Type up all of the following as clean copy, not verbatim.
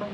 Today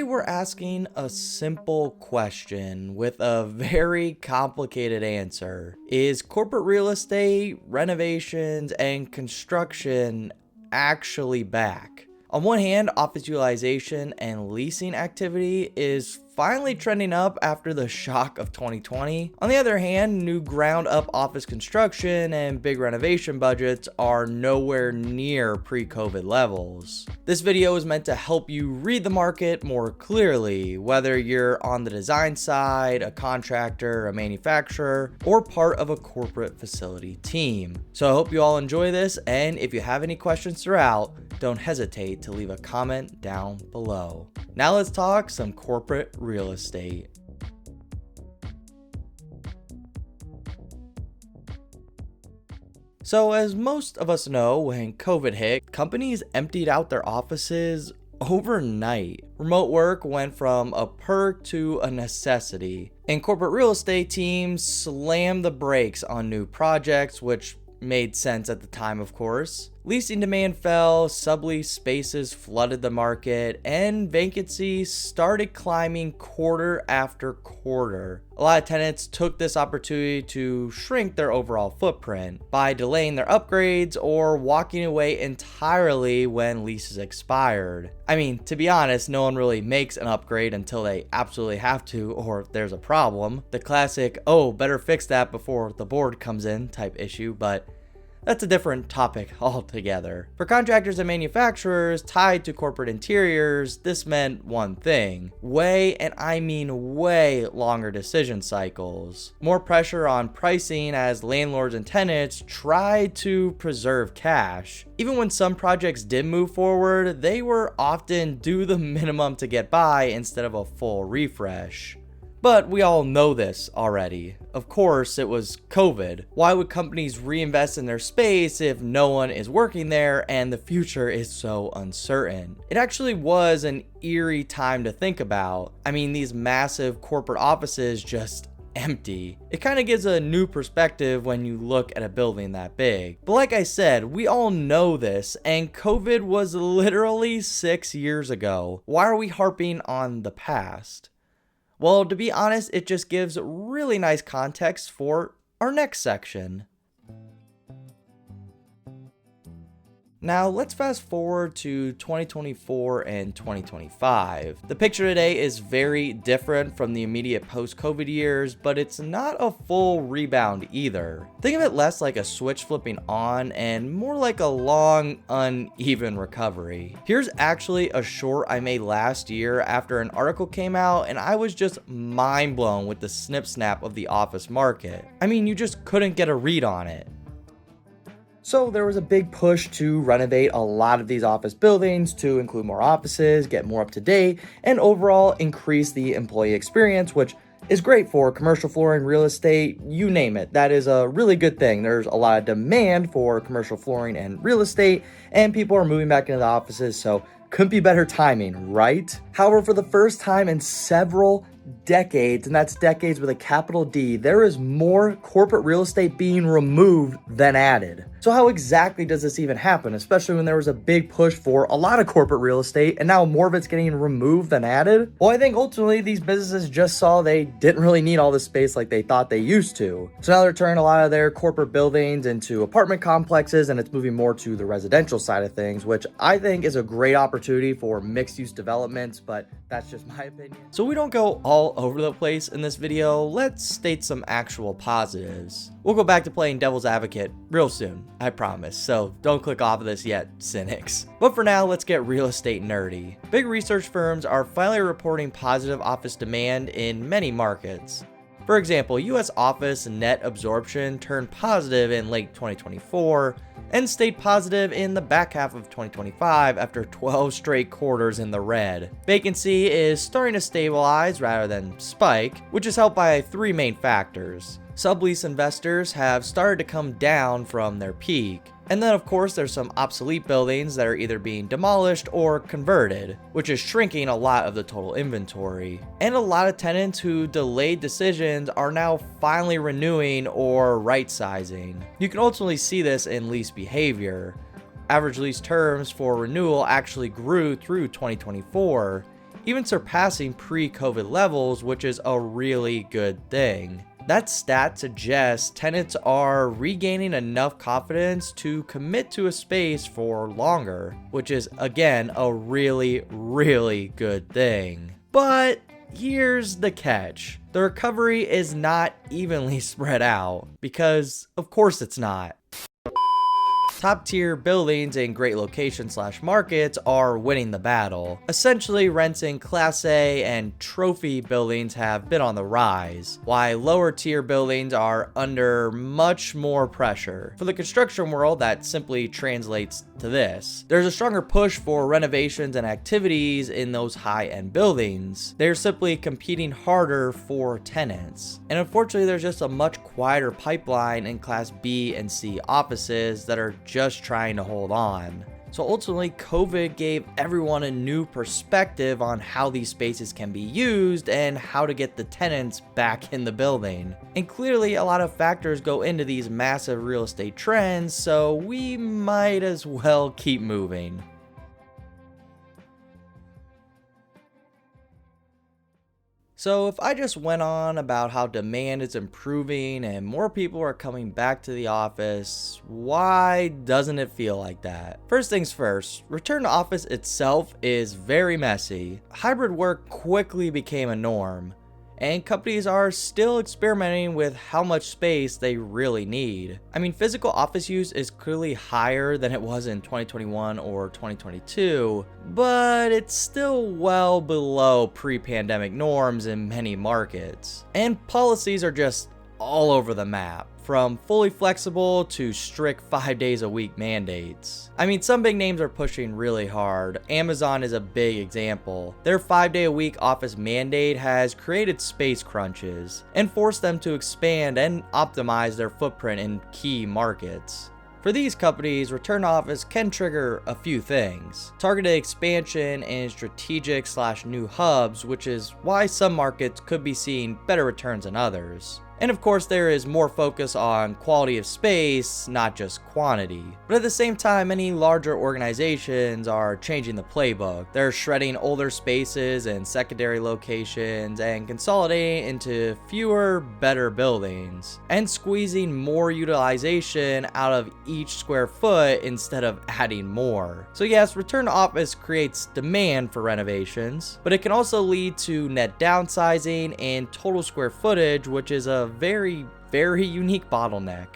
we're asking a simple question with a very complicated answer. Is corporate real estate, renovations, and construction actually back? On one hand, office utilization and leasing activity is finally trending up after the shock of 2020. On the other hand, new ground up office construction and big renovation budgets are nowhere near pre-COVID levels. This video is meant to help you read the market more clearly, whether you're on the design side, a contractor, a manufacturer, or part of a corporate facility team. So I hope you all enjoy this, and if you have any questions throughout, don't hesitate to leave a comment down below. Now let's talk some corporate real estate. So as most of us know, when COVID hit, companies emptied out their offices overnight. Remote work went from a perk to a necessity, and corporate real estate teams slammed the brakes on new projects, which made sense at the time, of course. Leasing demand fell, sublease spaces flooded the market, and vacancy started climbing quarter after quarter. A lot of tenants took this opportunity to shrink their overall footprint by delaying their upgrades or walking away entirely when leases expired. I mean, to be honest, no one really makes an upgrade until they absolutely have to or there's a problem. The classic, oh, better fix that before the board comes in type issue, but that's a different topic altogether. For contractors and manufacturers tied to corporate interiors, this meant one thing: way, and I mean way, longer decision cycles. More pressure on pricing as landlords and tenants tried to preserve cash. Even when some projects did move forward, they were often do the minimum to get by instead of a full refresh. But we all know this already. Of course, it was COVID. Why would companies reinvest in their space if no one is working there and the future is so uncertain? It actually was an eerie time to think about. I mean, these massive corporate offices just empty. It kind of gives a new perspective when you look at a building that big. But like I said, we all know this, and COVID was literally 6 years ago. Why are we harping on the past? Well, to be honest, it just gives really nice context for our next section. Now let's fast forward to 2024 and 2025. The picture today is very different from the immediate post-COVID years, but it's not a full rebound either. Think of it less like a switch flipping on and more like a long, uneven recovery. Here's actually a short I made last year after an article came out, and I was just mind blown with the snip snap of the office market. I mean, you just couldn't get a read on it. So there was a big push to renovate a lot of these office buildings to include more offices, get more up to date, and overall increase the employee experience, which is great for commercial flooring, real estate, you name it. That is a really good thing. There's a lot of demand for commercial flooring and real estate, and people are moving back into the offices, so couldn't be better timing, right? However, for the first time in several decades, and that's decades with a capital D, there is more corporate real estate being removed than added. So how exactly does this even happen, especially when there was a big push for a lot of corporate real estate and now more of it's getting removed than added? Well, I think ultimately these businesses just saw they didn't really need all this space like they thought they used to. So now they're turning a lot of their corporate buildings into apartment complexes, and it's moving more to the residential side of things, which I think is a great opportunity for mixed use developments, but that's just my opinion. So we don't go all over the place in this video, let's state some actual positives. We'll go back to playing devil's advocate real soon, I promise, so don't click off of this yet, cynics. But for now, let's get real estate nerdy. Big research firms are finally reporting positive office demand in many markets. For example, US office net absorption turned positive in late 2024 and stayed positive in the back half of 2025 after 12 straight quarters in the red. Vacancy is starting to stabilize rather than spike, which is helped by three main factors. Sublease investors have started to come down from their peak. And then of course there's some obsolete buildings that are either being demolished or converted, which is shrinking a lot of the total inventory. And a lot of tenants who delayed decisions are now finally renewing or right-sizing. You can ultimately see this in lease behavior. Average lease terms for renewal actually grew through 2024, even surpassing pre-COVID levels, which is a really good thing. That stat suggests tenants are regaining enough confidence to commit to a space for longer, which is again a really, really good thing. But here's the catch. The recovery is not evenly spread out, because of course it's not. Top tier buildings in great locations / markets are winning the battle. Essentially, rents in Class A and trophy buildings have been on the rise, while lower tier buildings are under much more pressure. For the construction world, that simply translates to this. There's a stronger push for renovations and activities in those high-end buildings. They're simply competing harder for tenants. And unfortunately, there's just a much quieter pipeline in Class B and C offices that are just trying to hold on. So ultimately, COVID gave everyone a new perspective on how these spaces can be used and how to get the tenants back in the building. And clearly, a lot of factors go into these massive real estate trends, so we might as well keep moving. So if I just went on about how demand is improving and more people are coming back to the office, why doesn't it feel like that? First things first, return to office itself is very messy. Hybrid work quickly became a norm, and companies are still experimenting with how much space they really need. I mean, physical office use is clearly higher than it was in 2021 or 2022, but it's still well below pre-pandemic norms in many markets. And policies are just all over the map, from fully flexible to strict 5 days a week mandates. I mean, some big names are pushing really hard. Amazon is a big example. Their 5-day a week office mandate has created space crunches and forced them to expand and optimize their footprint in key markets. For these companies, return to office can trigger a few things. Targeted expansion in strategic / new hubs, which is why some markets could be seeing better returns than others. And of course, there is more focus on quality of space, not just quantity. But at the same time, many larger organizations are changing the playbook. They're shredding older spaces and secondary locations and consolidating into fewer, better buildings, and squeezing more utilization out of each square foot instead of adding more. So yes, return to office creates demand for renovations, but it can also lead to net downsizing and total square footage, which is a very, very unique bottleneck.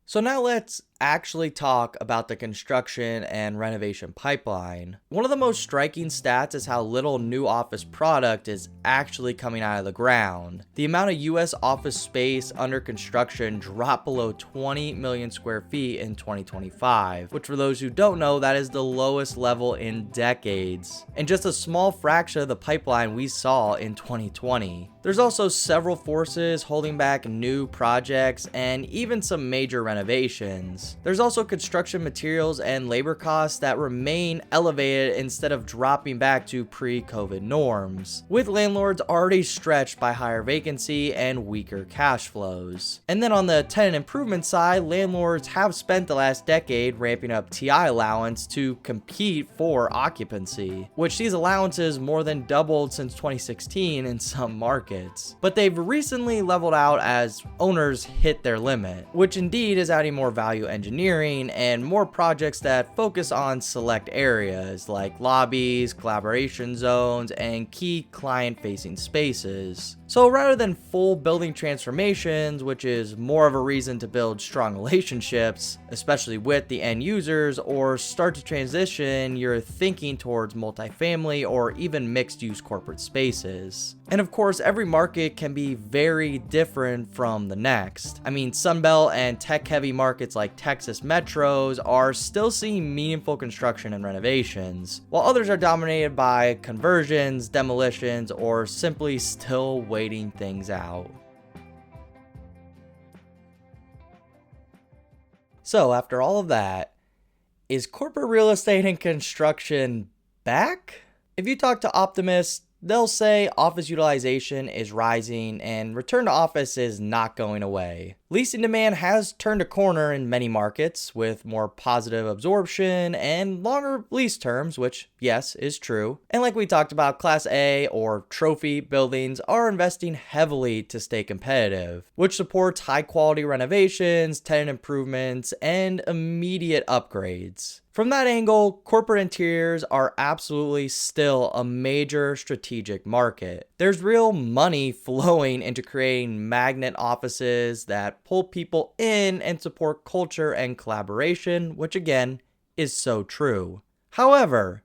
So now let's actually talk about the construction and renovation pipeline. One of the most striking stats is how little new office product is actually coming out of the ground. The amount of US office space under construction dropped below 20 million square feet in 2025, which for those who don't know, that is the lowest level in decades, and just a small fraction of the pipeline we saw in 2020. There's also several forces holding back new projects and even some major renovations. There's also construction materials and labor costs that remain elevated instead of dropping back to pre-COVID norms, with landlords already stretched by higher vacancy and weaker cash flows. And then on the tenant improvement side, landlords have spent the last decade ramping up TI allowance to compete for occupancy, which these allowances more than doubled since 2016 in some markets. But they've recently leveled out as owners hit their limit, which indeed is adding more value engineering and more projects that focus on select areas like lobbies, collaboration zones, and key client-facing spaces. So rather than full building transformations, which is more of a reason to build strong relationships, especially with the end users, or start to transition, you're thinking towards multifamily or even mixed-use corporate spaces. And of course, every market can be very different from the next. I mean, Sunbelt and tech-heavy markets like Texas metros are still seeing meaningful construction and renovations, while others are dominated by conversions, demolitions, or simply still waiting things out. So after all of that, is corporate real estate and construction back? If you talk to optimists, they'll say office utilization is rising and return to office is not going away. Leasing demand has turned a corner in many markets with more positive absorption and longer lease terms, which, yes, is true. And like we talked about, Class A or trophy buildings are investing heavily to stay competitive, which supports high quality renovations, tenant improvements, and immediate upgrades. From that angle, corporate interiors are absolutely still a major strategic market. There's real money flowing into creating magnet offices that pull people in and support culture and collaboration, which again is so true. However,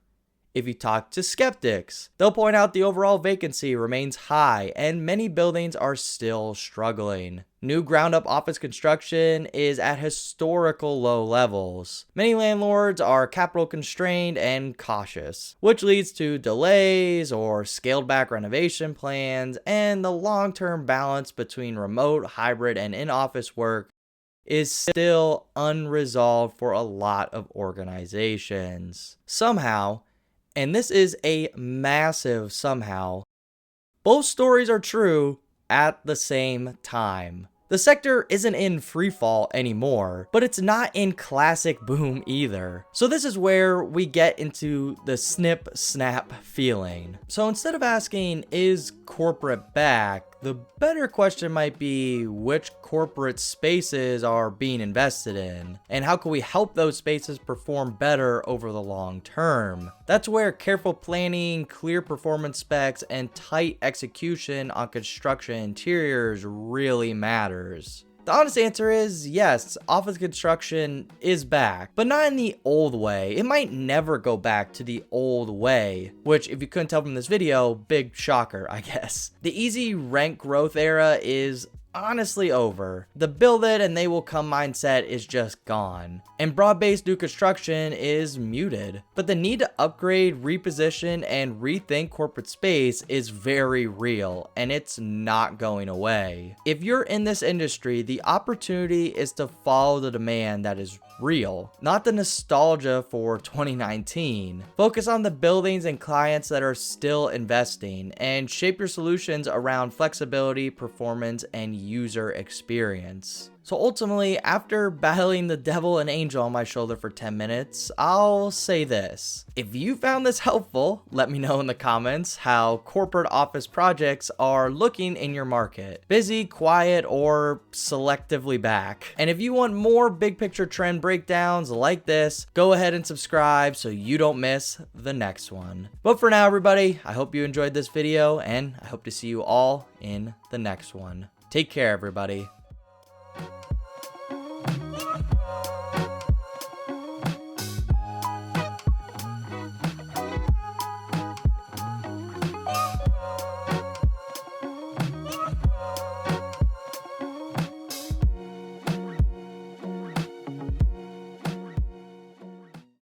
if you talk to skeptics, they'll point out the overall vacancy remains high and many buildings are still struggling. New ground-up office construction is at historical low levels. Many landlords are capital constrained and cautious, which leads to delays or scaled-back renovation plans, and the long-term balance between remote, hybrid, and in-office work is still unresolved for a lot of organizations. Somehow, and this is a massive somehow, both stories are true at the same time. The sector isn't in freefall anymore, but it's not in classic boom either. So this is where we get into the snip snap feeling. So instead of asking, is corporate back? The better question might be, which corporate spaces are being invested in, and how can we help those spaces perform better over the long term? That's where careful planning, clear performance specs, and tight execution on construction interiors really matters. The honest answer is yes, office construction is back, but not in the old way. It might never go back to the old way, which if you couldn't tell from this video, big shocker, I guess. The easy rent growth era is honestly over. The build it and they will come mindset is just gone. And broad-based new construction is muted. But the need to upgrade, reposition, and rethink corporate space is very real, and it's not going away. If you're in this industry, the opportunity is to follow the demand that is real, not the nostalgia for 2019. Focus on the buildings and clients that are still investing, and shape your solutions around flexibility, performance, and user experience. So ultimately, after battling the devil and angel on my shoulder for 10 minutes, I'll say this. If you found this helpful, let me know in the comments how corporate office projects are looking in your market. Busy, quiet, or selectively back. And if you want more big picture trend breakdowns like this, go ahead and subscribe so you don't miss the next one. But for now, everybody, I hope you enjoyed this video, and I hope to see you all in the next one. Take care, everybody.